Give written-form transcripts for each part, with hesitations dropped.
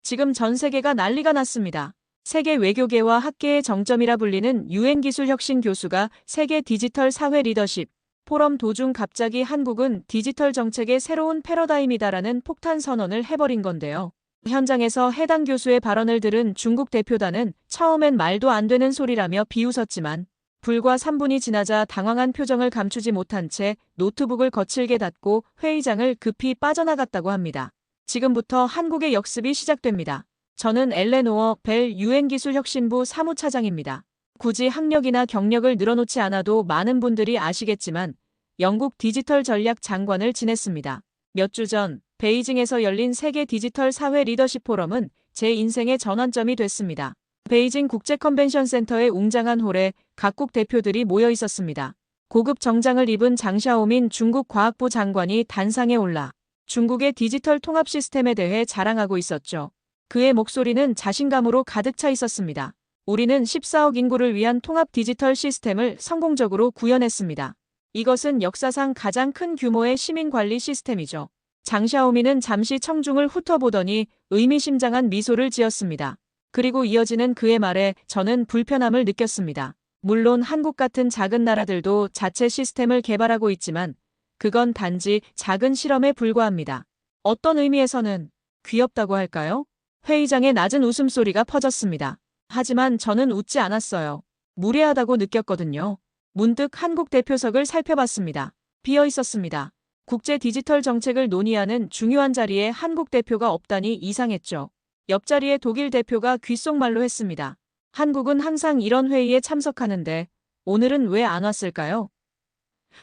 지금 전 세계가 난리가 났습니다. 세계 외교계와 학계의 정점이라 불리는 유엔기술혁신 교수가 세계 디지털 사회 리더십 포럼 도중 갑자기 한국은 디지털 정책의 새로운 패러다임이다라는 폭탄 선언을 해버린 건데요. 현장에서 해당 교수의 발언을 들은 중국 대표단은 처음엔 말도 안 되는 소리라며 비웃었지만 불과 3분이 지나자 당황한 표정을 감추지 못한 채 노트북을 거칠게 닫고 회의장을 급히 빠져나갔다고 합니다. 지금부터 한국의 역습이 시작됩니다. 저는 엘레노어 벨 유엔기술혁신부 사무차장입니다. 굳이 학력이나 경력을 늘어놓지 않아도 많은 분들이 아시겠지만 영국 디지털 전략 장관을 지냈습니다. 몇 주 전 베이징에서 열린 세계 디지털 사회 리더십 포럼은 제 인생의 전환점이 됐습니다. 베이징 국제 컨벤션 센터의 웅장한 홀에 각국 대표들이 모여 있었습니다. 고급 정장을 입은 장샤오민 중국 과학부 장관이 단상에 올라 중국의 디지털 통합 시스템에 대해 자랑하고 있었죠. 그의 목소리는 자신감으로 가득 차 있었습니다. 우리는 14억 인구를 위한 통합 디지털 시스템을 성공적으로 구현했습니다. 이것은 역사상 가장 큰 규모의 시민관리 시스템이죠. 장샤오민은 잠시 청중을 훑어보더니 의미심장한 미소를 지었습니다. 그리고 이어지는 그의 말에 저는 불편함을 느꼈습니다. 물론 한국 같은 작은 나라들도 자체 시스템을 개발하고 있지만 그건 단지 작은 실험에 불과합니다. 어떤 의미에서는 귀엽다고 할까요? 회의장에 낮은 웃음소리가 퍼졌습니다. 하지만 저는 웃지 않았어요. 무례하다고 느꼈거든요. 문득 한국 대표석을 살펴봤습니다. 비어 있었습니다. 국제 디지털 정책을 논의하는 중요한 자리에 한국 대표가 없다니 이상했죠. 옆자리에 독일 대표가 귓속말로 했습니다. 한국은 항상 이런 회의에 참석하는데 오늘은 왜 안 왔을까요?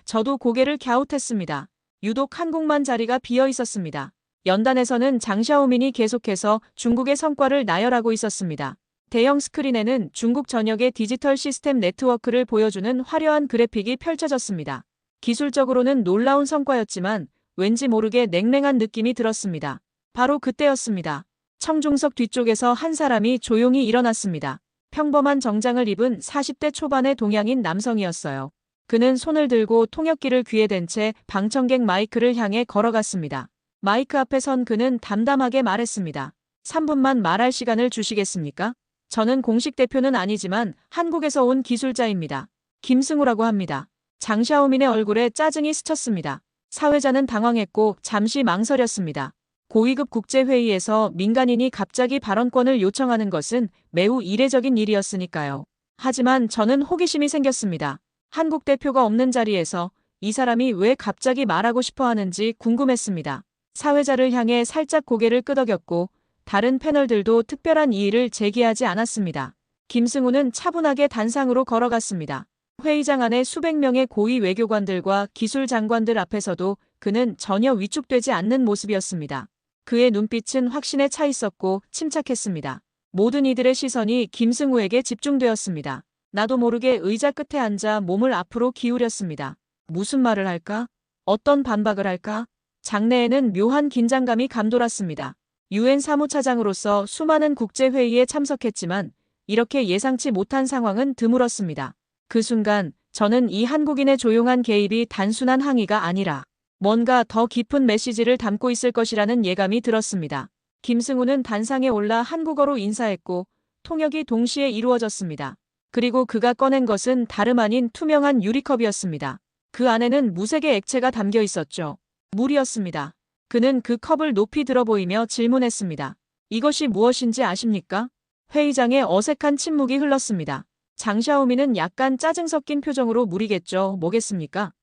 저도 고개를 갸웃했습니다. 유독 한국만 자리가 비어 있었습니다. 연단에서는 장샤오민이 계속해서 중국의 성과를 나열하고 있었습니다. 대형 스크린에는 중국 전역의 디지털 시스템 네트워크를 보여주는 화려한 그래픽이 펼쳐졌습니다. 기술적으로는 놀라운 성과였지만 왠지 모르게 냉랭한 느낌이 들었습니다. 바로 그때였습니다. 청중석 뒤쪽에서 한 사람이 조용히 일어났습니다. 평범한 정장을 입은 40대 초반의 동양인 남성이었어요. 그는 손을 들고 통역기를 귀에 댄 채 방청객 마이크를 향해 걸어갔습니다. 마이크 앞에 선 그는 담담하게 말했습니다. 3분만 말할 시간을 주시겠습니까? 저는 공식 대표는 아니지만 한국에서 온 기술자입니다. 김승우라고 합니다. 장샤오민의 얼굴에 짜증이 스쳤습니다. 사회자는 당황했고 잠시 망설였습니다. 고위급 국제회의에서 민간인이 갑자기 발언권을 요청하는 것은 매우 이례적인 일이었으니까요. 하지만 저는 호기심이 생겼습니다. 한국 대표가 없는 자리에서 이 사람이 왜 갑자기 말하고 싶어 하는지 궁금했습니다. 사회자를 향해 살짝 고개를 끄덕였고 다른 패널들도 특별한 이의를 제기하지 않았습니다. 김승우는 차분하게 단상으로 걸어갔습니다. 회의장 안에 수백 명의 고위 외교관들과 기술 장관들 앞에서도 그는 전혀 위축되지 않는 모습이었습니다. 그의 눈빛은 확신에 차 있었고 침착했습니다. 모든 이들의 시선이 김승우에게 집중되었습니다. 나도 모르게 의자 끝에 앉아 몸을 앞으로 기울였습니다. 무슨 말을 할까? 어떤 반박을 할까? 장내에는 묘한 긴장감이 감돌았습니다. 유엔 사무차장으로서 수많은 국제회의에 참석했지만 이렇게 예상치 못한 상황은 드물었습니다. 그 순간 저는 이 한국인의 조용한 개입이 단순한 항의가 아니라 뭔가 더 깊은 메시지를 담고 있을 것이라는 예감이 들었습니다. 김승우는 단상에 올라 한국어로 인사했고 통역이 동시에 이루어졌습니다. 그리고 그가 꺼낸 것은 다름 아닌 투명한 유리컵이었습니다. 그 안에는 무색의 액체가 담겨 있었죠. 물이었습니다. 그는 그 컵을 높이 들어 보이며 질문했습니다. 이것이 무엇인지 아십니까? 회의장에 어색한 침묵이 흘렀습니다. 장샤오민은 약간 짜증 섞인 표정으로 물이겠죠. 뭐겠습니까?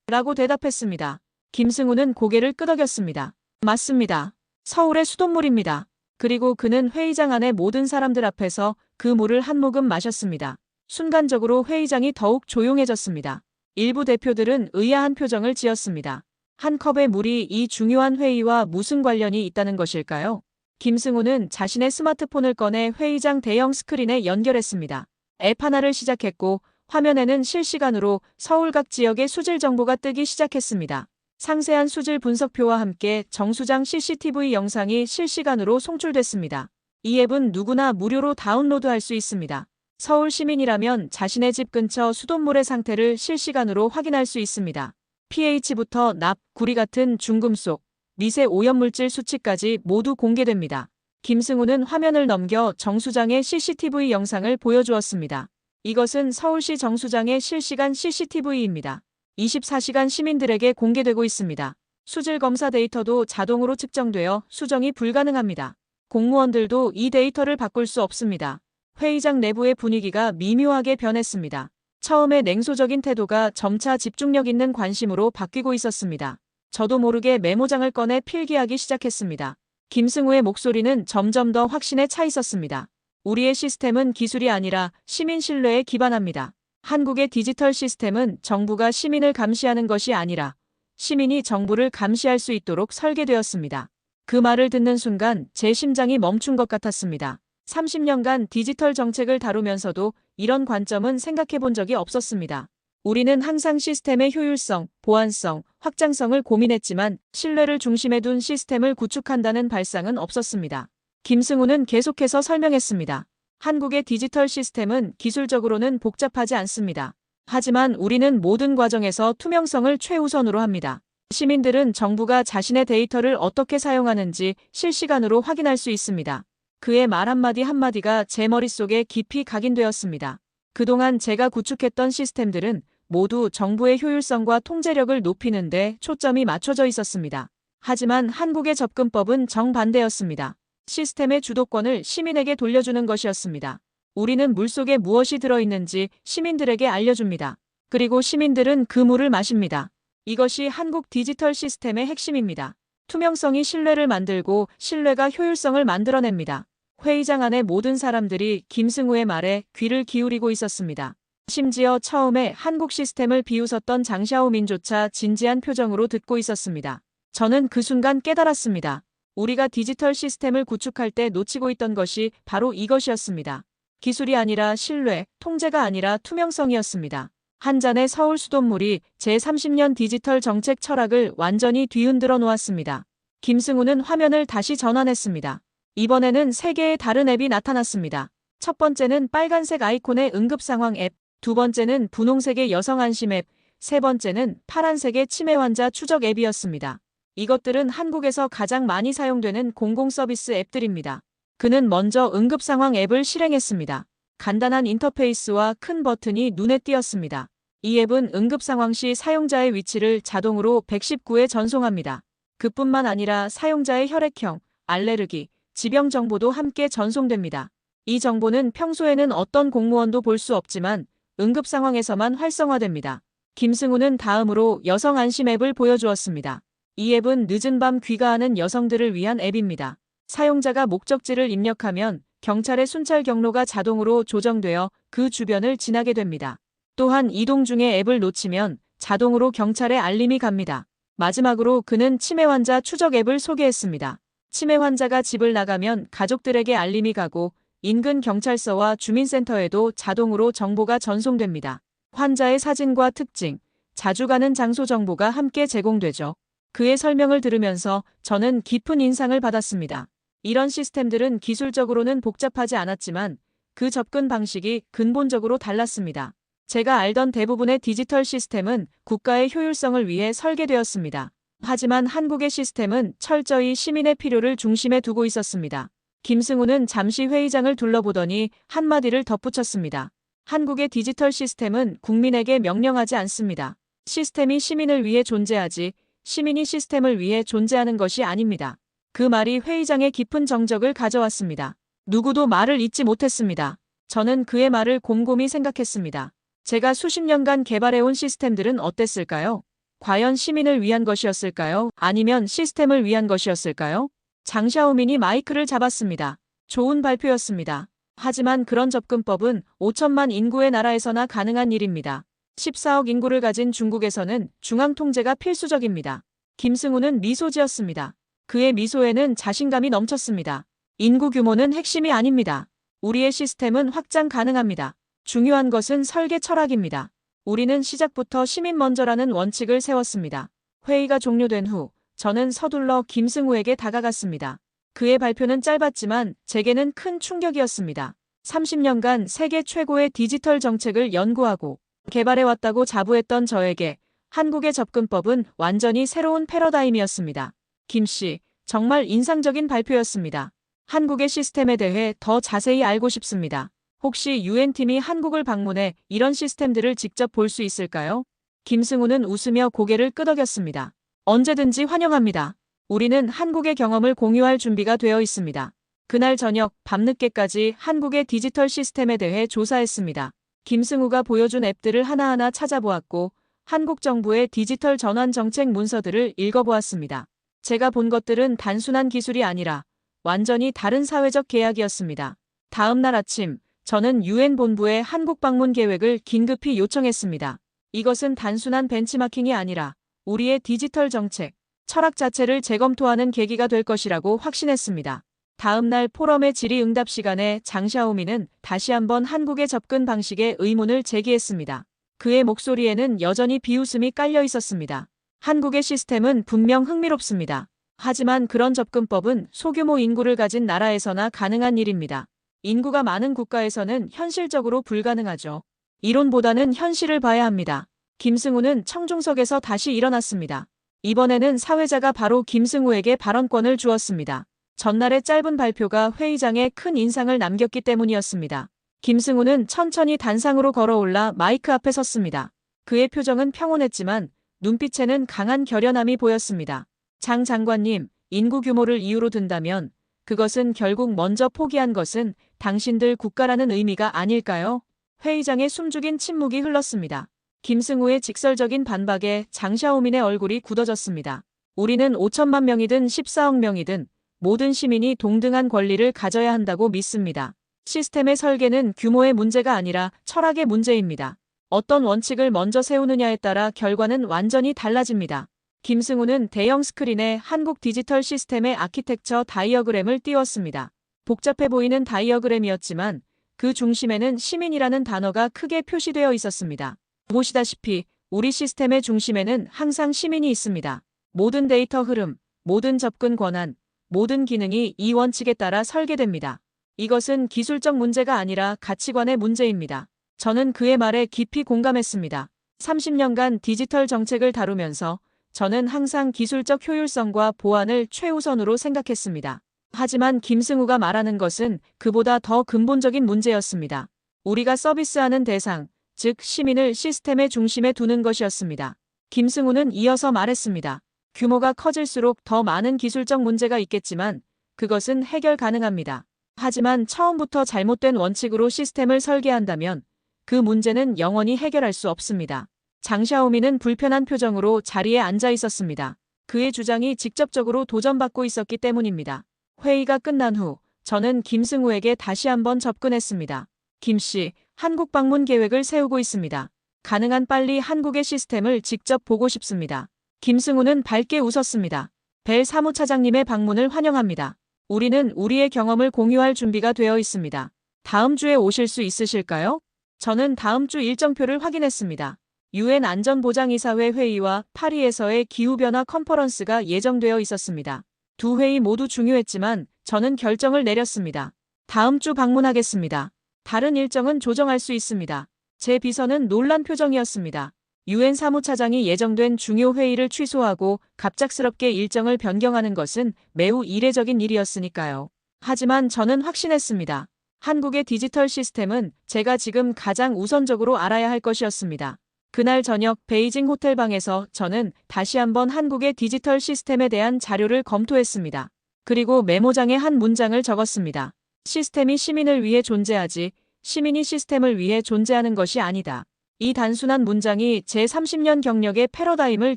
라고 대답했습니다. 김승우는 고개를 끄덕였습니다. 맞습니다. 서울의 수돗물입니다. 그리고 그는 회의장 안의 모든 사람들 앞에서 그 물을 한 모금 마셨습니다. 순간적으로 회의장이 더욱 조용해졌습니다. 일부 대표들은 의아한 표정을 지었습니다. 한 컵의 물이 이 중요한 회의와 무슨 관련이 있다는 것일까요? 김승우는 자신의 스마트폰을 꺼내 회의장 대형 스크린에 연결했습니다. 앱 하나를 시작했고 화면에는 실시간으로 서울 각 지역의 수질 정보가 뜨기 시작했습니다. 상세한 수질 분석표와 함께 정수장 CCTV 영상이 실시간으로 송출됐습니다. 이 앱은 누구나 무료로 다운로드할 수 있습니다. 서울 시민이라면 자신의 집 근처 수돗물의 상태를 실시간으로 확인할 수 있습니다. pH부터 납, 구리 같은 중금속, 미세 오염물질 수치까지 모두 공개됩니다. 김승우는 화면을 넘겨 정수장의 CCTV 영상을 보여주었습니다. 이것은 서울시 정수장의 실시간 CCTV입니다. 24시간 시민들에게 공개되고 있습니다. 수질 검사 데이터도 자동으로 측정되어 수정이 불가능합니다. 공무원들도 이 데이터를 바꿀 수 없습니다. 회의장 내부의 분위기가 미묘하게 변했습니다. 처음에 냉소적인 태도가 점차 집중력 있는 관심으로 바뀌고 있었습니다. 저도 모르게 메모장을 꺼내 필기하기 시작했습니다. 김승우의 목소리는 점점 더 확신에 차 있었습니다. 우리의 시스템은 기술이 아니라 시민 신뢰에 기반합니다. 한국의 디지털 시스템은 정부가 시민을 감시하는 것이 아니라 시민이 정부를 감시할 수 있도록 설계되었습니다. 그 말을 듣는 순간 제 심장이 멈춘 것 같았습니다. 30년간 디지털 정책을 다루면서도 이런 관점은 생각해 본 적이 없었습니다. 우리는 항상 시스템의 효율성, 보안성, 확장성을 고민했지만 신뢰를 중심에 둔 시스템을 구축한다는 발상은 없었습니다. 김승우는 계속해서 설명했습니다. 한국의 디지털 시스템은 기술적으로는 복잡하지 않습니다. 하지만 우리는 모든 과정에서 투명성을 최우선으로 합니다. 시민들은 정부가 자신의 데이터를 어떻게 사용하는지 실시간으로 확인할 수 있습니다. 그의 말 한마디 한마디가 제 머릿속에 깊이 각인되었습니다. 그동안 제가 구축했던 시스템들은 모두 정부의 효율성과 통제력을 높이는 데 초점이 맞춰져 있었습니다. 하지만 한국의 접근법은 정반대였습니다. 시스템의 주도권을 시민에게 돌려주는 것이었습니다. 우리는 물속에 무엇이 들어있는지 시민들에게 알려줍니다. 그리고 시민들은 그 물을 마십니다. 이것이 한국 디지털 시스템의 핵심입니다. 투명성이 신뢰를 만들고 신뢰가 효율성을 만들어냅니다. 회의장 안의 모든 사람들이 김승우의 말에 귀를 기울이고 있었습니다. 심지어 처음에 한국 시스템을 비웃었던 장샤오민조차 진지한 표정으로 듣고 있었습니다. 저는 그 순간 깨달았습니다. 우리가 디지털 시스템을 구축할 때 놓치고 있던 것이 바로 이것이었습니다. 기술이 아니라 신뢰, 통제가 아니라 투명성이었습니다. 한 잔의 서울 수돗물이 제 30년 디지털 정책 철학을 완전히 뒤흔들어 놓았습니다. 김승우는 화면을 다시 전환했습니다. 이번에는 3개의 다른 앱이 나타났습니다. 첫 번째는 빨간색 아이콘의 응급상황 앱, 두 번째는 분홍색의 여성 안심 앱, 세 번째는 파란색의 치매 환자 추적 앱이었습니다. 이것들은 한국에서 가장 많이 사용되는 공공서비스 앱들입니다. 그는 먼저 응급상황 앱을 실행했습니다. 간단한 인터페이스와 큰 버튼이 눈에 띄었습니다. 이 앱은 응급상황 시 사용자의 위치를 자동으로 119에 전송합니다. 그뿐만 아니라 사용자의 혈액형, 알레르기, 지병 정보도 함께 전송됩니다. 이 정보는 평소에는 어떤 공무원도 볼 수 없지만 응급 상황에서만 활성화됩니다. 김승우는 다음으로 여성 안심 앱을 보여주었습니다. 이 앱은 늦은 밤 귀가하는 여성들을 위한 앱입니다. 사용자가 목적지를 입력하면 경찰의 순찰 경로가 자동으로 조정되어 그 주변을 지나게 됩니다. 또한 이동 중에 앱을 놓치면 자동으로 경찰에 알림이 갑니다. 마지막으로 그는 치매 환자 추적 앱을 소개했습니다. 치매 환자가 집을 나가면 가족들에게 알림이 가고 인근 경찰서와 주민센터에도 자동으로 정보가 전송됩니다. 환자의 사진과 특징, 자주 가는 장소 정보가 함께 제공되죠. 그의 설명을 들으면서 저는 깊은 인상을 받았습니다. 이런 시스템들은 기술적으로는 복잡하지 않았지만 그 접근 방식이 근본적으로 달랐습니다. 제가 알던 대부분의 디지털 시스템은 국가의 효율성을 위해 설계되었습니다. 하지만 한국의 시스템은 철저히 시민의 필요를 중심에 두고 있었습니다. 김승우는 잠시 회의장을 둘러보더니 한마디를 덧붙였습니다. 한국의 디지털 시스템은 국민에게 명령하지 않습니다. 시스템이 시민을 위해 존재하지 시민이 시스템을 위해 존재하는 것이 아닙니다. 그 말이 회의장에 깊은 정적을 가져왔습니다. 누구도 말을 잇지 못했습니다. 저는 그의 말을 곰곰이 생각했습니다. 제가 수십 년간 개발해온 시스템들은 어땠을까요? 과연 시민을 위한 것이었을까요? 아니면 시스템을 위한 것이었을까요? 장샤오민이 마이크를 잡았습니다. 좋은 발표였습니다. 하지만 그런 접근법은 5천만 인구의 나라에서나 가능한 일입니다. 14억 인구를 가진 중국에서는 중앙 통제가 필수적입니다. 김승우는 미소 지었습니다. 그의 미소에는 자신감이 넘쳤습니다. 인구 규모는 핵심이 아닙니다. 우리의 시스템은 확장 가능합니다. 중요한 것은 설계 철학입니다. 우리는 시작부터 시민 먼저라는 원칙을 세웠습니다. 회의가 종료된 후 저는 서둘러 김승우에게 다가갔습니다. 그의 발표는 짧았지만 제게는 큰 충격이었습니다. 30년간 세계 최고의 디지털 정책을 연구하고 개발해왔다고 자부했던 저에게 한국의 접근법은 완전히 새로운 패러다임이었습니다. 김 씨, 정말 인상적인 발표였습니다. 한국의 시스템에 대해 더 자세히 알고 싶습니다. 혹시 유엔팀이 한국을 방문해 이런 시스템들을 직접 볼 수 있을까요? 김승우는 웃으며 고개를 끄덕였습니다. 언제든지 환영합니다. 우리는 한국의 경험을 공유할 준비가 되어 있습니다. 그날 저녁 밤늦게까지 한국의 디지털 시스템에 대해 조사했습니다. 김승우가 보여준 앱들을 하나하나 찾아보았고 한국 정부의 디지털 전환 정책 문서들을 읽어보았습니다. 제가 본 것들은 단순한 기술이 아니라 완전히 다른 사회적 계약이었습니다. 다음 날 아침 저는 유엔 본부에 한국 방문 계획을 긴급히 요청했습니다. 이것은 단순한 벤치마킹이 아니라 우리의 디지털 정책, 철학 자체를 재검토하는 계기가 될 것이라고 확신했습니다. 다음 날 포럼의 질의응답 시간에 장 샤오미는 다시 한번 한국의 접근 방식에 의문을 제기했습니다. 그의 목소리에는 여전히 비웃음이 깔려 있었습니다. 한국의 시스템은 분명 흥미롭습니다. 하지만 그런 접근법은 소규모 인구를 가진 나라에서나 가능한 일입니다. 인구가 많은 국가에서는 현실적으로 불가능하죠. 이론보다는 현실을 봐야 합니다. 김승우는 청중석에서 다시 일어났습니다. 이번에는 사회자가 바로 김승우에게 발언권을 주었습니다. 전날의 짧은 발표가 회의장에 큰 인상을 남겼기 때문이었습니다. 김승우는 천천히 단상으로 걸어올라 마이크 앞에 섰습니다. 그의 표정은 평온했지만 눈빛에는 강한 결연함이 보였습니다. 장 장관님, 인구 규모를 이유로 든다면 그것은 결국 먼저 포기한 것은 당신들 국가라는 의미가 아닐까요? 회의장에 숨죽인 침묵이 흘렀습니다. 김승우의 직설적인 반박에 장 샤오민의 얼굴이 굳어졌습니다. 우리는 5천만 명이든 14억 명이든 모든 시민이 동등한 권리를 가져야 한다고 믿습니다. 시스템의 설계는 규모의 문제가 아니라 철학의 문제입니다. 어떤 원칙을 먼저 세우느냐에 따라 결과는 완전히 달라집니다. 김승우는 대형 스크린에 한국 디지털 시스템의 아키텍처 다이어그램을 띄웠습니다. 복잡해 보이는 다이어그램이었지만 그 중심에는 시민이라는 단어가 크게 표시되어 있었습니다. 보시다시피 우리 시스템의 중심에는 항상 시민이 있습니다. 모든 데이터 흐름, 모든 접근 권한, 모든 기능이 이 원칙에 따라 설계됩니다. 이것은 기술적 문제가 아니라 가치관의 문제입니다. 저는 그의 말에 깊이 공감했습니다. 30년간 디지털 정책을 다루면서 저는 항상 기술적 효율성과 보안을 최우선으로 생각했습니다. 하지만 김승우가 말하는 것은 그보다 더 근본적인 문제였습니다. 우리가 서비스하는 대상, 즉 시민을 시스템의 중심에 두는 것이었습니다. 김승우는 이어서 말했습니다. 규모가 커질수록 더 많은 기술적 문제가 있겠지만 그것은 해결 가능합니다. 하지만 처음부터 잘못된 원칙으로 시스템을 설계한다면 그 문제는 영원히 해결할 수 없습니다. 장 샤오미는 불편한 표정으로 자리에 앉아 있었습니다. 그의 주장이 직접적으로 도전받고 있었기 때문입니다. 회의가 끝난 후 저는 김승우에게 다시 한번 접근했습니다. 김 씨, 한국 방문 계획을 세우고 있습니다. 가능한 빨리 한국의 시스템을 직접 보고 싶습니다. 김승우는 밝게 웃었습니다. 벨 사무차장님의 방문을 환영합니다. 우리는 우리의 경험을 공유할 준비가 되어 있습니다. 다음 주에 오실 수 있으실까요? 저는 다음 주 일정표를 확인했습니다. 유엔 안전보장이사회 회의와 파리에서의 기후변화 컨퍼런스가 예정되어 있었습니다. 두 회의 모두 중요했지만 저는 결정을 내렸습니다. 다음 주 방문하겠습니다. 다른 일정은 조정할 수 있습니다. 제 비서는 놀란 표정이었습니다. 유엔 사무차장이 예정된 중요 회의를 취소하고 갑작스럽게 일정을 변경하는 것은 매우 이례적인 일이었으니까요. 하지만 저는 확신했습니다. 한국의 디지털 시스템은 제가 지금 가장 우선적으로 알아야 할 것이었습니다. 그날 저녁 베이징 호텔방에서 저는 다시 한번 한국의 디지털 시스템에 대한 자료를 검토했습니다. 그리고 메모장에 한 문장을 적었습니다. 시스템이 시민을 위해 존재하지, 시민이 시스템을 위해 존재하는 것이 아니다. 이 단순한 문장이 제 30년 경력의 패러다임을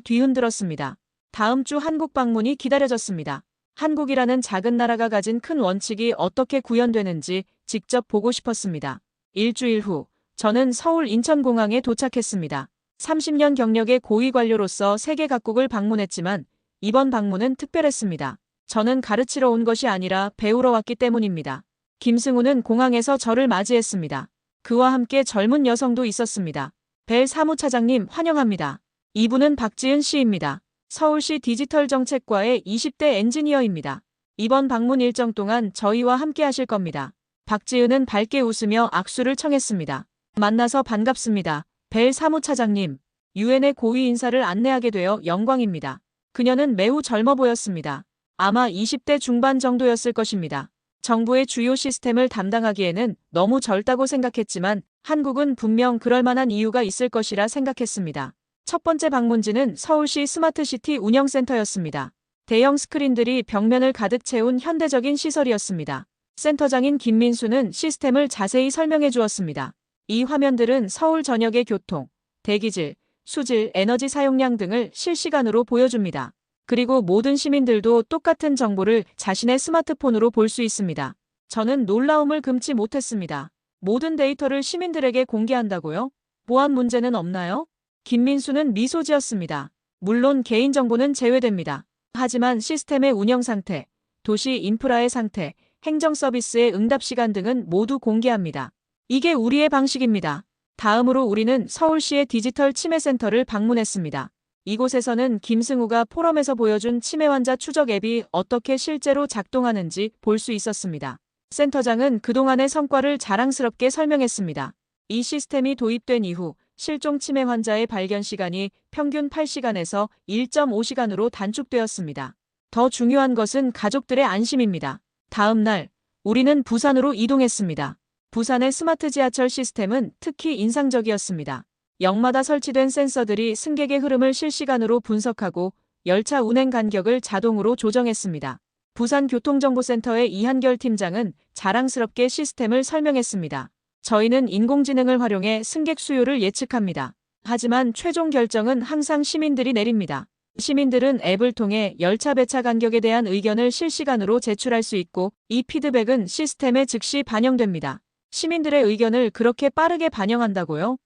뒤흔들었습니다. 다음 주 한국 방문이 기다려졌습니다. 한국이라는 작은 나라가 가진 큰 원칙이 어떻게 구현되는지 직접 보고 싶었습니다. 일주일 후 저는 서울 인천공항에 도착했습니다. 30년 경력의 고위 관료로서 세계 각국을 방문했지만 이번 방문은 특별했습니다. 저는 가르치러 온 것이 아니라 배우러 왔기 때문입니다. 김승우는 공항에서 저를 맞이했습니다. 그와 함께 젊은 여성도 있었습니다. 벨 사무차장님 환영합니다. 이분은 박지은 씨입니다. 서울시 디지털 정책과의 20대 엔지니어입니다. 이번 방문 일정 동안 저희와 함께 하실 겁니다. 박지은은 밝게 웃으며 악수를 청했습니다. 만나서 반갑습니다. 벨 사무차장님. 유엔의 고위 인사를 안내하게 되어 영광입니다. 그녀는 매우 젊어 보였습니다. 아마 20대 중반 정도였을 것입니다. 정부의 주요 시스템을 담당하기에는 너무 젊다고 생각했지만 한국은 분명 그럴 만한 이유가 있을 것이라 생각했습니다. 첫 번째 방문지는 서울시 스마트시티 운영센터였습니다. 대형 스크린들이 벽면을 가득 채운 현대적인 시설이었습니다. 센터장인 김민수는 시스템을 자세히 설명해 주었습니다. 이 화면들은 서울 전역의 교통, 대기질, 수질, 에너지 사용량 등을 실시간으로 보여줍니다. 그리고 모든 시민들도 똑같은 정보를 자신의 스마트폰으로 볼 수 있습니다. 저는 놀라움을 금치 못했습니다. 모든 데이터를 시민들에게 공개한다고요? 보안 문제는 없나요? 김민수는 미소 지었습니다. 물론 개인정보는 제외됩니다. 하지만 시스템의 운영 상태, 도시 인프라의 상태, 행정 서비스의 응답 시간 등은 모두 공개합니다. 이게 우리의 방식입니다. 다음으로 우리는 서울시의 디지털 치매센터를 방문했습니다. 이곳에서는 김승우가 포럼에서 보여준 치매 환자 추적 앱이 어떻게 실제로 작동하는지 볼 수 있었습니다. 센터장은 그동안의 성과를 자랑스럽게 설명했습니다. 이 시스템이 도입된 이후 실종 치매 환자의 발견 시간이 평균 8시간에서 1.5시간으로 단축되었습니다. 더 중요한 것은 가족들의 안심입니다. 다음 날, 우리는 부산으로 이동했습니다. 부산의 스마트 지하철 시스템은 특히 인상적이었습니다. 역마다 설치된 센서들이 승객의 흐름을 실시간으로 분석하고 열차 운행 간격을 자동으로 조정했습니다. 부산교통정보센터의 이한결 팀장은 자랑스럽게 시스템을 설명했습니다. 저희는 인공지능을 활용해 승객 수요를 예측합니다. 하지만 최종 결정은 항상 시민들이 내립니다. 시민들은 앱을 통해 열차 배차 간격에 대한 의견을 실시간으로 제출할 수 있고 이 피드백은 시스템에 즉시 반영됩니다. 시민들의 의견을 그렇게 빠르게 반영한다고요?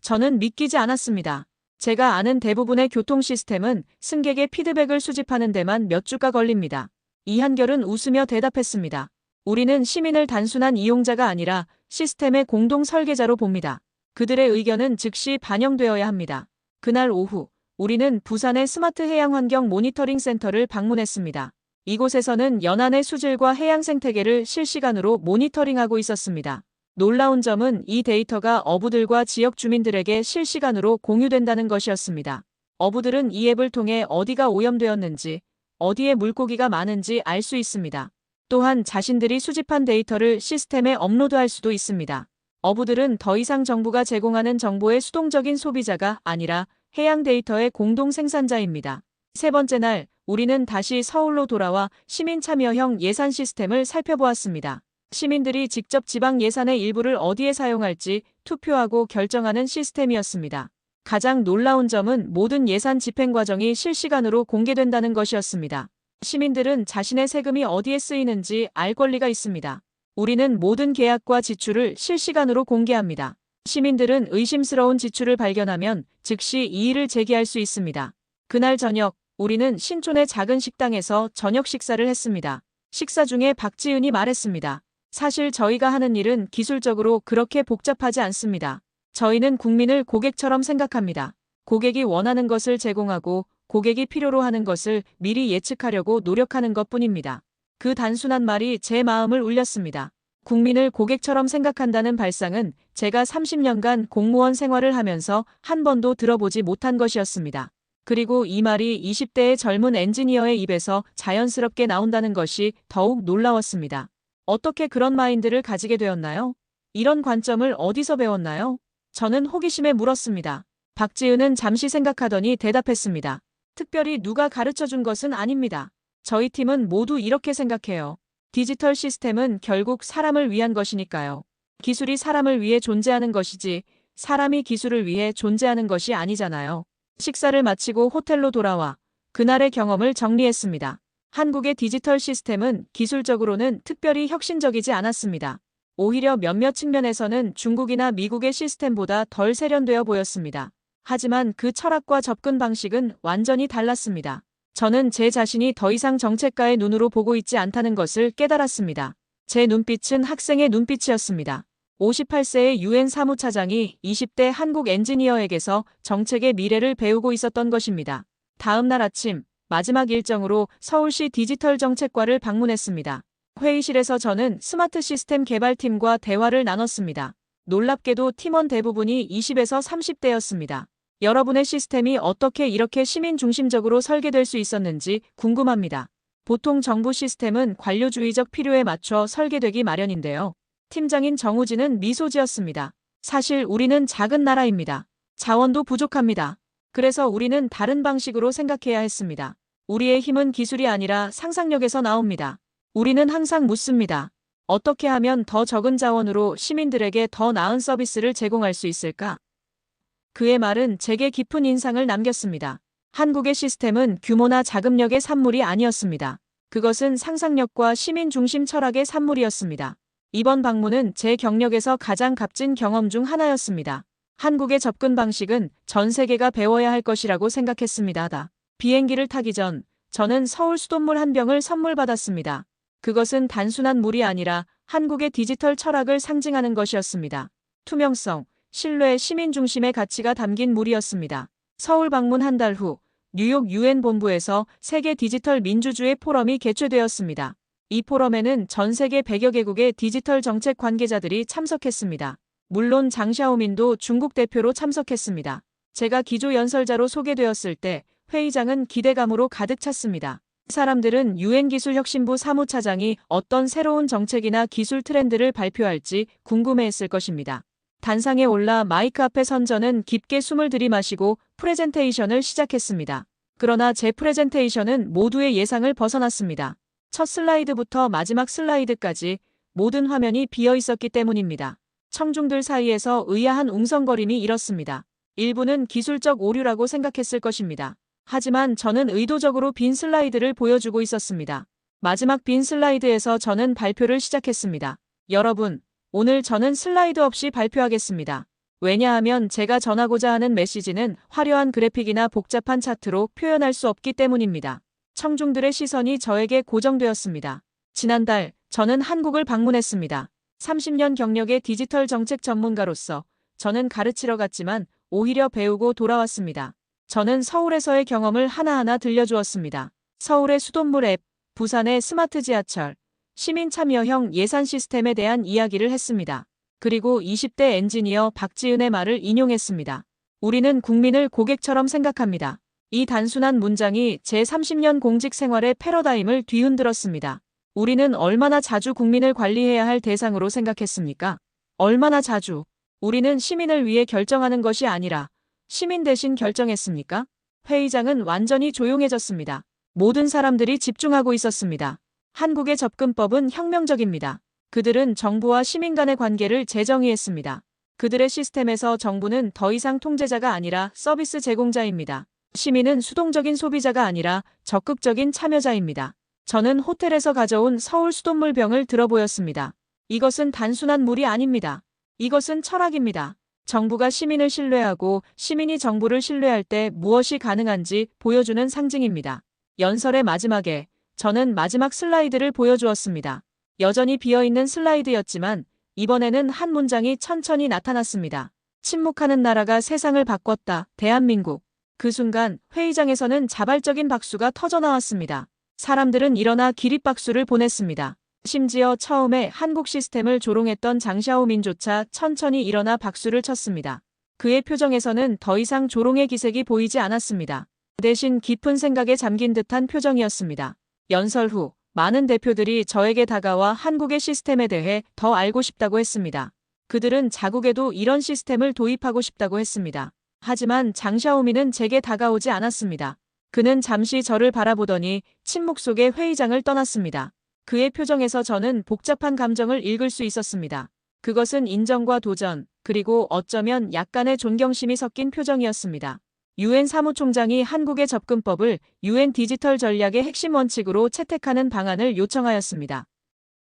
저는 믿기지 않았습니다. 제가 아는 대부분의 교통 시스템은 승객의 피드백을 수집하는 데만 몇 주가 걸립니다. 이한결은 웃으며 대답했습니다. 우리는 시민을 단순한 이용자가 아니라 시스템의 공동 설계자로 봅니다. 그들의 의견은 즉시 반영되어야 합니다. 그날 오후, 우리는 부산의 스마트 해양 환경 모니터링 센터를 방문했습니다. 이곳에서는 연안의 수질과 해양 생태계를 실시간으로 모니터링하고 있었습니다. 놀라운 점은 이 데이터가 어부들과 지역 주민들에게 실시간으로 공유된다는 것이었습니다. 어부들은 이 앱을 통해 어디가 오염되었는지, 어디에 물고기가 많은지 알 수 있습니다. 또한 자신들이 수집한 데이터를 시스템에 업로드할 수도 있습니다. 어부들은 더 이상 정부가 제공하는 정보의 수동적인 소비자가 아니라 해양 데이터의 공동 생산자입니다. 세 번째 날, 우리는 다시 서울로 돌아와 시민 참여형 예산 시스템을 살펴보았습니다. 시민들이 직접 지방 예산의 일부를 어디에 사용할지 투표하고 결정하는 시스템이었습니다. 가장 놀라운 점은 모든 예산 집행 과정이 실시간으로 공개된다는 것이었습니다. 시민들은 자신의 세금이 어디에 쓰이는지 알 권리가 있습니다. 우리는 모든 계약과 지출을 실시간으로 공개합니다. 시민들은 의심스러운 지출을 발견하면 즉시 이의를 제기할 수 있습니다. 그날 저녁, 우리는 신촌의 작은 식당에서 저녁 식사를 했습니다. 식사 중에 박지은이 말했습니다. 사실 저희가 하는 일은 기술적으로 그렇게 복잡하지 않습니다. 저희는 국민을 고객처럼 생각합니다. 고객이 원하는 것을 제공하고 고객이 필요로 하는 것을 미리 예측하려고 노력하는 것뿐입니다. 그 단순한 말이 제 마음을 울렸습니다. 국민을 고객처럼 생각한다는 발상은 제가 30년간 공무원 생활을 하면서 한 번도 들어보지 못한 것이었습니다. 그리고 이 말이 20대의 젊은 엔지니어의 입에서 자연스럽게 나온다는 것이 더욱 놀라웠습니다. 어떻게 그런 마인드를 가지게 되었나요? 이런 관점을 어디서 배웠나요? 저는 호기심에 물었습니다. 박지은은 잠시 생각하더니 대답했습니다. 특별히 누가 가르쳐준 것은 아닙니다. 저희 팀은 모두 이렇게 생각해요. 디지털 시스템은 결국 사람을 위한 것이니까요. 기술이 사람을 위해 존재하는 것이지 사람이 기술을 위해 존재하는 것이 아니잖아요. 식사를 마치고 호텔로 돌아와 그날의 경험을 정리했습니다. 한국의 디지털 시스템은 기술적으로는 특별히 혁신적이지 않았습니다. 오히려 몇몇 측면에서는 중국이나 미국의 시스템보다 덜 세련되어 보였습니다. 하지만 그 철학과 접근 방식은 완전히 달랐습니다. 저는 제 자신이 더 이상 정책가의 눈으로 보고 있지 않다는 것을 깨달았습니다. 제 눈빛은 학생의 눈빛이었습니다. 58세의 유엔 사무차장이 20대 한국 엔지니어에게서 정책의 미래를 배우고 있었던 것입니다. 다음 날 아침, 마지막 일정으로 서울시 디지털 정책과를 방문했습니다. 회의실에서 저는 스마트 시스템 개발팀과 대화를 나눴습니다. 놀랍게도 팀원 대부분이 20에서 30대였습니다. 여러분의 시스템이 어떻게 이렇게 시민 중심적으로 설계될 수 있었는지 궁금합니다. 보통 정부 시스템은 관료주의적 필요에 맞춰 설계되기 마련인데요. 팀장인 정우진은 미소 지었습니다. 사실 우리는 작은 나라입니다. 자원도 부족합니다. 그래서 우리는 다른 방식으로 생각해야 했습니다. 우리의 힘은 기술이 아니라 상상력에서 나옵니다. 우리는 항상 묻습니다. 어떻게 하면 더 적은 자원으로 시민들에게 더 나은 서비스를 제공할 수 있을까? 그의 말은 제게 깊은 인상을 남겼습니다. 한국의 시스템은 규모나 자금력의 산물이 아니었습니다. 그것은 상상력과 시민 중심 철학의 산물이었습니다. 이번 방문은 제 경력에서 가장 값진 경험 중 하나였습니다. 한국의 접근 방식은 전 세계가 배워야 할 것이라고 생각했습니다. 비행기를 타기 전 저는 서울 수돗물 한 병을 선물 받았습니다. 그것은 단순한 물이 아니라 한국의 디지털 철학을 상징하는 것이었습니다. 투명성, 신뢰, 시민 중심의 가치가 담긴 물이었습니다. 서울 방문 한 달 후 뉴욕 유엔 본부에서 세계 디지털 민주주의 포럼이 개최되었습니다. 이 포럼에는 전 세계 100여 개국의 디지털 정책 관계자들이 참석했습니다. 물론 장샤오민도 중국 대표로 참석했습니다. 제가 기조 연설자로 소개되었을 때 회의장은 기대감으로 가득 찼습니다. 사람들은 유엔 기술혁신부 사무차장이 어떤 새로운 정책이나 기술 트렌드를 발표할지 궁금해했을 것입니다. 단상에 올라 마이크 앞에 선 저는 깊게 숨을 들이마시고 프레젠테이션을 시작했습니다. 그러나 제 프레젠테이션은 모두의 예상을 벗어났습니다. 첫 슬라이드부터 마지막 슬라이드까지 모든 화면이 비어 있었기 때문입니다. 청중들 사이에서 의아한 웅성거림이 일었습니다. 일부는 기술적 오류라고 생각했을 것입니다. 하지만 저는 의도적으로 빈 슬라이드를 보여주고 있었습니다. 마지막 빈 슬라이드에서 저는 발표를 시작했습니다. 여러분, 오늘 저는 슬라이드 없이 발표하겠습니다. 왜냐하면 제가 전하고자 하는 메시지는 화려한 그래픽이나 복잡한 차트로 표현할 수 없기 때문입니다. 청중들의 시선이 저에게 고정되었습니다. 지난달 저는 한국을 방문했습니다. 30년 경력의 디지털 정책 전문가로서 저는 가르치러 갔지만 오히려 배우고 돌아왔습니다. 저는 서울에서의 경험을 하나하나 들려주었습니다. 서울의 수돗물 앱, 부산의 스마트 지하철, 시민 참여형 예산 시스템에 대한 이야기를 했습니다. 그리고 20대 엔지니어 박지은의 말을 인용했습니다. 우리는 국민을 고객처럼 생각합니다. 이 단순한 문장이 제 30년 공직 생활의 패러다임을 뒤흔들었습니다. 우리는 얼마나 자주 국민을 관리해야 할 대상으로 생각했습니까? 얼마나 자주? 우리는 시민을 위해 결정하는 것이 아니라 시민 대신 결정했습니까? 회의장은 완전히 조용해졌습니다. 모든 사람들이 집중하고 있었습니다. 한국의 접근법은 혁명적입니다. 그들은 정부와 시민 간의 관계를 재정의했습니다. 그들의 시스템에서 정부는 더 이상 통제자가 아니라 서비스 제공자입니다. 시민은 수동적인 소비자가 아니라 적극적인 참여자입니다. 저는 호텔에서 가져온 서울 수돗물 병을 들어보였습니다. 이것은 단순한 물이 아닙니다. 이것은 철학입니다. 정부가 시민을 신뢰하고 시민이 정부를 신뢰할 때 무엇이 가능한지 보여주는 상징입니다. 연설의 마지막에 저는 마지막 슬라이드를 보여주었습니다. 여전히 비어있는 슬라이드였지만 이번에는 한 문장이 천천히 나타났습니다. 침묵하는 나라가 세상을 바꿨다. 대한민국. 그 순간 회의장에서는 자발적인 박수가 터져나왔습니다. 사람들은 일어나 기립박수를 보냈습니다. 심지어 처음에 한국 시스템을 조롱했던 장샤오민조차 천천히 일어나 박수를 쳤습니다. 그의 표정에서는 더 이상 조롱의 기색이 보이지 않았습니다. 대신 깊은 생각에 잠긴 듯한 표정이었습니다. 연설 후 많은 대표들이 저에게 다가와 한국의 시스템에 대해 더 알고 싶다고 했습니다. 그들은 자국에도 이런 시스템을 도입하고 싶다고 했습니다. 하지만 장샤오민은 제게 다가오지 않았습니다. 그는 잠시 저를 바라보더니 침묵 속에 회의장을 떠났습니다. 그의 표정에서 저는 복잡한 감정을 읽을 수 있었습니다. 그것은 인정과 도전, 그리고 어쩌면 약간의 존경심이 섞인 표정이었습니다. 유엔 사무총장이 한국의 접근법을 유엔 디지털 전략의 핵심 원칙으로 채택하는 방안을 요청하였습니다.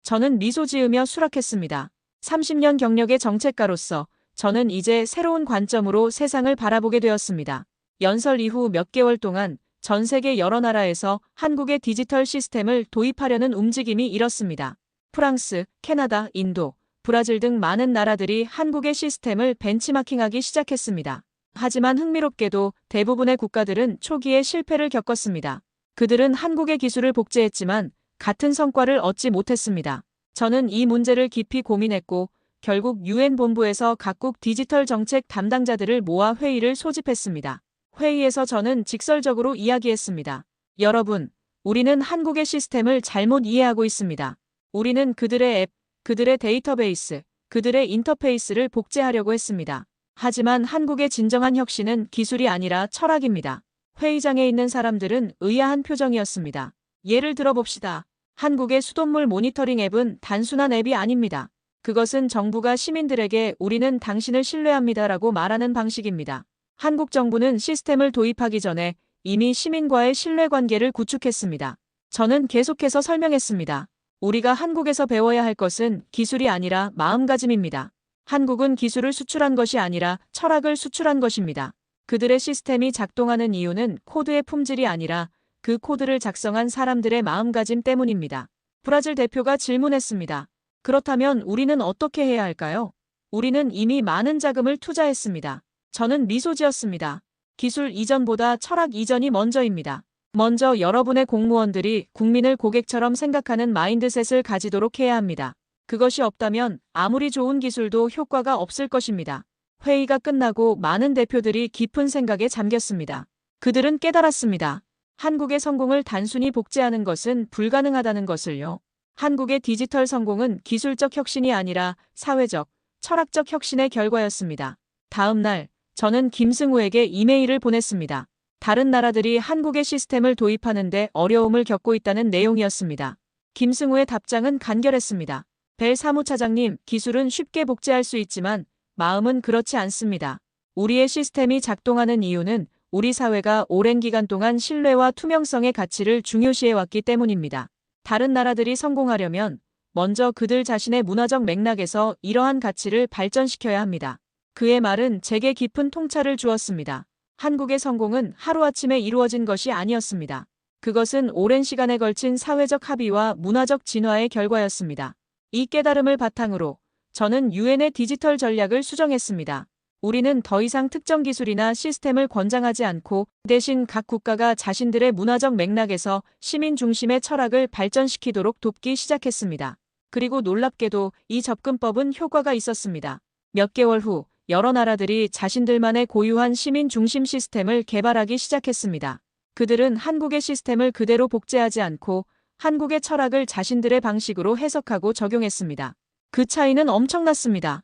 저는 미소 지으며 수락했습니다. 30년 경력의 정책가로서 저는 이제 새로운 관점으로 세상을 바라보게 되었습니다. 연설 이후 몇 개월 동안 전 세계 여러 나라에서 한국의 디지털 시스템을 도입하려는 움직임이 일었습니다. 프랑스, 캐나다, 인도, 브라질 등 많은 나라들이 한국의 시스템을 벤치마킹하기 시작했습니다. 하지만 흥미롭게도 대부분의 국가들은 초기에 실패를 겪었습니다. 그들은 한국의 기술을 복제했지만 같은 성과를 얻지 못했습니다. 저는 이 문제를 깊이 고민했고 결국 유엔 본부에서 각국 디지털 정책 담당자들을 모아 회의를 소집했습니다. 회의에서 저는 직설적으로 이야기했습니다. 여러분, 우리는 한국의 시스템을 잘못 이해하고 있습니다. 우리는 그들의 앱, 그들의 데이터베이스, 그들의 인터페이스를 복제하려고 했습니다. 하지만 한국의 진정한 혁신은 기술이 아니라 철학입니다. 회의장에 있는 사람들은 의아한 표정이었습니다. 예를 들어봅시다. 한국의 수돗물 모니터링 앱은 단순한 앱이 아닙니다. 그것은 정부가 시민들에게 우리는 당신을 신뢰합니다라고 말하는 방식입니다. 한국 정부는 시스템을 도입하기 전에 이미 시민과의 신뢰관계를 구축했습니다. 저는 계속해서 설명했습니다. 우리가 한국에서 배워야 할 것은 기술이 아니라 마음가짐입니다. 한국은 기술을 수출한 것이 아니라 철학을 수출한 것입니다. 그들의 시스템이 작동하는 이유는 코드의 품질이 아니라 그 코드를 작성한 사람들의 마음가짐 때문입니다. 브라질 대표가 질문했습니다. 그렇다면 우리는 어떻게 해야 할까요? 우리는 이미 많은 자금을 투자했습니다. 저는 미소 지었습니다. 기술 이전보다 철학 이전이 먼저입니다. 먼저 여러분의 공무원들이 국민을 고객처럼 생각하는 마인드셋을 가지도록 해야 합니다. 그것이 없다면 아무리 좋은 기술도 효과가 없을 것입니다. 회의가 끝나고 많은 대표들이 깊은 생각에 잠겼습니다. 그들은 깨달았습니다. 한국의 성공을 단순히 복제하는 것은 불가능하다는 것을요. 한국의 디지털 성공은 기술적 혁신이 아니라 사회적, 철학적 혁신의 결과였습니다. 다음 날, 저는 김승우에게 이메일을 보냈습니다. 다른 나라들이 한국의 시스템을 도입하는데 어려움을 겪고 있다는 내용이었습니다. 김승우의 답장은 간결했습니다. 벨 사무차장님, 기술은 쉽게 복제할 수 있지만 마음은 그렇지 않습니다. 우리의 시스템이 작동하는 이유는 우리 사회가 오랜 기간 동안 신뢰와 투명성의 가치를 중요시해왔기 때문입니다. 다른 나라들이 성공하려면 먼저 그들 자신의 문화적 맥락에서 이러한 가치를 발전시켜야 합니다. 그의 말은 제게 깊은 통찰을 주었습니다. 한국의 성공은 하루아침에 이루어진 것이 아니었습니다. 그것은 오랜 시간에 걸친 사회적 합의와 문화적 진화의 결과였습니다. 이 깨달음을 바탕으로 저는 유엔의 디지털 전략을 수정했습니다. 우리는 더 이상 특정 기술이나 시스템을 권장하지 않고 대신 각 국가가 자신들의 문화적 맥락에서 시민 중심의 철학을 발전시키도록 돕기 시작했습니다. 그리고 놀랍게도 이 접근법은 효과가 있었습니다. 몇 개월 후 여러 나라들이 자신들만의 고유한 시민 중심 시스템을 개발하기 시작했습니다. 그들은 한국의 시스템을 그대로 복제하지 않고 한국의 철학을 자신들의 방식으로 해석하고 적용했습니다. 그 차이는 엄청났습니다.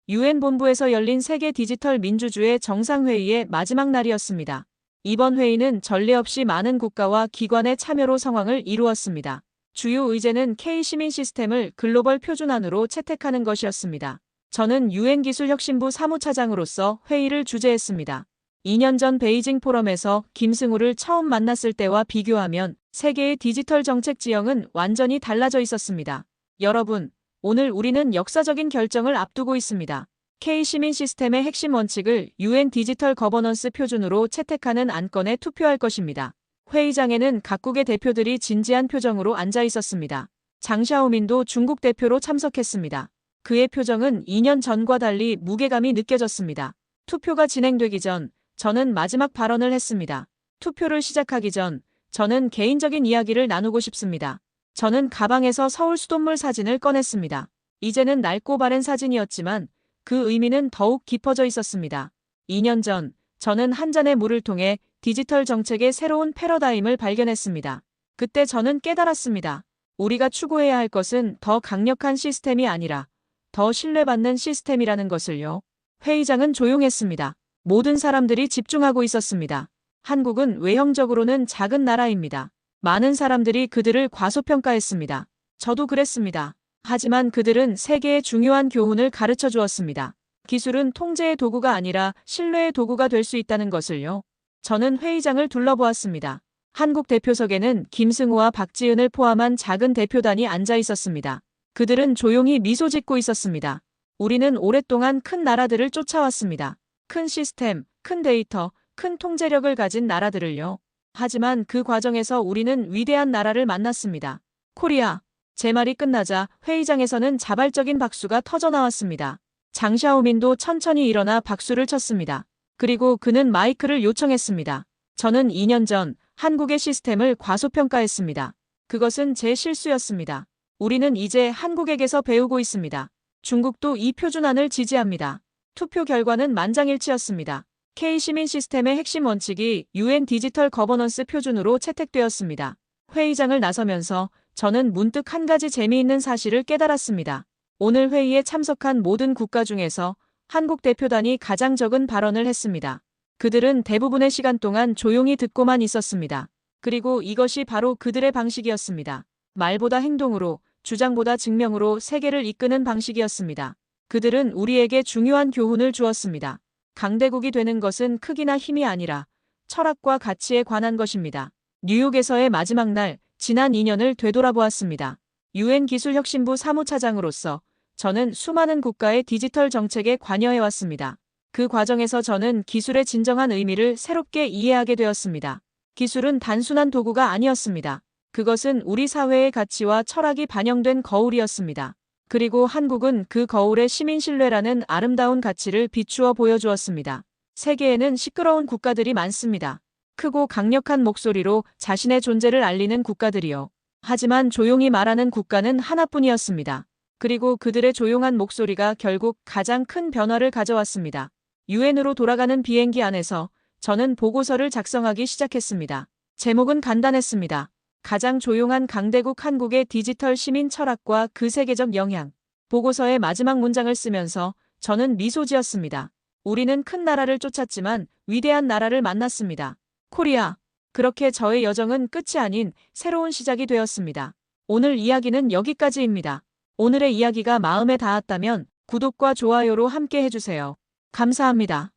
유엔 본부에서 열린 세계 디지털 민주주의 정상회의의 마지막 날이었습니다. 이번 회의는 전례 없이 많은 국가와 기관의 참여로 성황을 이루었습니다. 주요 의제는 K-시민 시스템을 글로벌 표준안으로 채택하는 것이었습니다. 저는 유엔 기술혁신부 사무차장으로서 회의를 주재했습니다. 2년 전 베이징 포럼에서 김승우를 처음 만났을 때와 비교하면 세계의 디지털 정책 지형은 완전히 달라져 있었습니다. 여러분, 오늘 우리는 역사적인 결정을 앞두고 있습니다. K-시민 시스템의 핵심 원칙을 유엔 디지털 거버넌스 표준으로 채택하는 안건에 투표할 것입니다. 회의장에는 각국의 대표들이 진지한 표정으로 앉아 있었습니다. 장샤오민도 중국 대표로 참석했습니다. 그의 표정은 2년 전과 달리 무게감이 느껴졌습니다. 투표가 진행되기 전 저는 마지막 발언을 했습니다. 투표를 시작하기 전 저는 개인적인 이야기를 나누고 싶습니다. 저는 가방에서 서울 수돗물 사진을 꺼냈습니다. 이제는 낡고 바랜 사진이었지만 그 의미는 더욱 깊어져 있었습니다. 2년 전 저는 한 잔의 물을 통해 디지털 정책의 새로운 패러다임을 발견했습니다. 그때 저는 깨달았습니다. 우리가 추구해야 할 것은 더 강력한 시스템이 아니라 더 신뢰받는 시스템이라는 것을요. 회의장은 조용했습니다. 모든 사람들이 집중하고 있었습니다. 한국은 외형적으로는 작은 나라입니다. 많은 사람들이 그들을 과소평가했습니다. 저도 그랬습니다. 하지만 그들은 세계의 중요한 교훈을 가르쳐 주었습니다. 기술은 통제의 도구가 아니라 신뢰의 도구가 될 수 있다는 것을요. 저는 회의장을 둘러보았습니다. 한국 대표석에는 김승우와 박지은을 포함한 작은 대표단이 앉아 있었습니다. 그들은 조용히 미소 짓고 있었습니다. 우리는 오랫동안 큰 나라들을 쫓아왔습니다. 큰 시스템, 큰 데이터, 큰 통제력을 가진 나라들을요. 하지만 그 과정에서 우리는 위대한 나라를 만났습니다. 코리아. 제 말이 끝나자 회의장에서는 자발적인 박수가 터져나왔습니다. 장샤오민도 천천히 일어나 박수를 쳤습니다. 그리고 그는 마이크를 요청했습니다. 저는 2년 전 한국의 시스템을 과소평가했습니다. 그것은 제 실수였습니다. 우리는 이제 한국에게서 배우고 있습니다. 중국도 이 표준안을 지지합니다. 투표 결과는 만장일치였습니다. K-시민 시스템의 핵심 원칙이 유엔 디지털 거버넌스 표준으로 채택되었습니다. 회의장을 나서면서 저는 문득 한 가지 재미있는 사실을 깨달았습니다. 오늘 회의에 참석한 모든 국가 중에서 한국 대표단이 가장 적은 발언을 했습니다. 그들은 대부분의 시간 동안 조용히 듣고만 있었습니다. 그리고 이것이 바로 그들의 방식이었습니다. 말보다 행동으로, 주장보다 증명으로 세계를 이끄는 방식이었습니다. 그들은 우리에게 중요한 교훈을 주었습니다. 강대국이 되는 것은 크기나 힘이 아니라 철학과 가치에 관한 것입니다. 뉴욕에서의 마지막 날, 지난 2년을 되돌아보았습니다. 유엔 기술혁신부 사무차장으로서 저는 수많은 국가의 디지털 정책에 관여해왔습니다. 그 과정에서 저는 기술의 진정한 의미를 새롭게 이해하게 되었습니다. 기술은 단순한 도구가 아니었습니다. 그것은 우리 사회의 가치와 철학이 반영된 거울이었습니다. 그리고 한국은 그 거울에 시민 신뢰라는 아름다운 가치를 비추어 보여주었습니다. 세계에는 시끄러운 국가들이 많습니다. 크고 강력한 목소리로 자신의 존재를 알리는 국가들이요. 하지만 조용히 말하는 국가는 하나뿐이었습니다. 그리고 그들의 조용한 목소리가 결국 가장 큰 변화를 가져왔습니다. 유엔으로 돌아가는 비행기 안에서 저는 보고서를 작성하기 시작했습니다. 제목은 간단했습니다. 가장 조용한 강대국 한국의 디지털 시민 철학과 그 세계적 영향. 보고서의 마지막 문장을 쓰면서 저는 미소 지었습니다. 우리는 큰 나라를 쫓았지만 위대한 나라를 만났습니다. 코리아. 그렇게 저의 여정은 끝이 아닌 새로운 시작이 되었습니다. 오늘 이야기는 여기까지입니다. 오늘의 이야기가 마음에 닿았다면 구독과 좋아요로 함께 해주세요. 감사합니다.